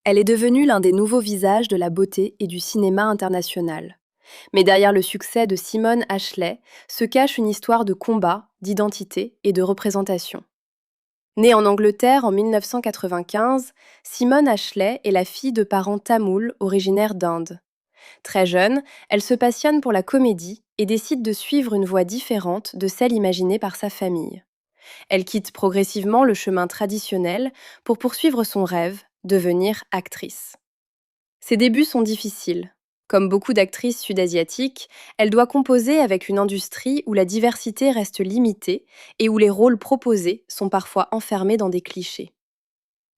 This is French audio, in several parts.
Elle est devenue l'un des nouveaux visages de la beauté et du cinéma international. Mais derrière le succès de Simone Ashley se cache une histoire de combat, d'identité et de représentation. Née en Angleterre en 1995, Simone Ashley est la fille de parents tamouls originaires d'Inde. Très jeune, elle se passionne pour la comédie et décide de suivre une voie différente de celle imaginée par sa famille. Elle quitte progressivement le chemin traditionnel pour poursuivre son rêve, devenir actrice. Ses débuts sont difficiles. Comme beaucoup d'actrices sud-asiatiques, elle doit composer avec une industrie où la diversité reste limitée et où les rôles proposés sont parfois enfermés dans des clichés.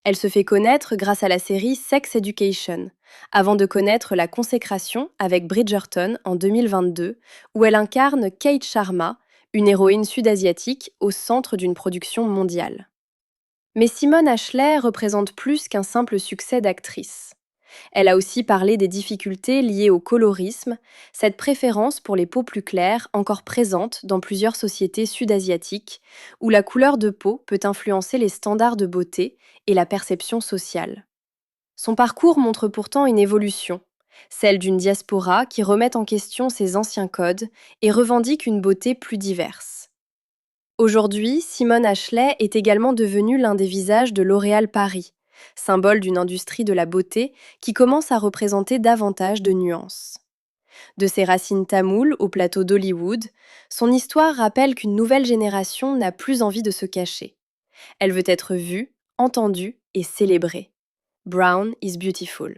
Elle se fait connaître grâce à la série Sex Education, avant de connaître la consécration avec Bridgerton en 2022, où elle incarne Kate Sharma, une héroïne sud-asiatique au centre d'une production mondiale. Mais Simone Ashley représente plus qu'un simple succès d'actrice. Elle a aussi parlé des difficultés liées au colorisme, cette préférence pour les peaux plus claires encore présente dans plusieurs sociétés sud-asiatiques, où la couleur de peau peut influencer les standards de beauté et la perception sociale. Son parcours montre pourtant une évolution, celle d'une diaspora qui remet en question ses anciens codes et revendique une beauté plus diverse. Aujourd'hui, Simone Ashley est également devenue l'un des visages de L'Oréal Paris, symbole d'une industrie de la beauté qui commence à représenter davantage de nuances. De ses racines tamoules au plateau d'Hollywood, son histoire rappelle qu'une nouvelle génération n'a plus envie de se cacher. Elle veut être vue, entendue et célébrée. Brown is beautiful.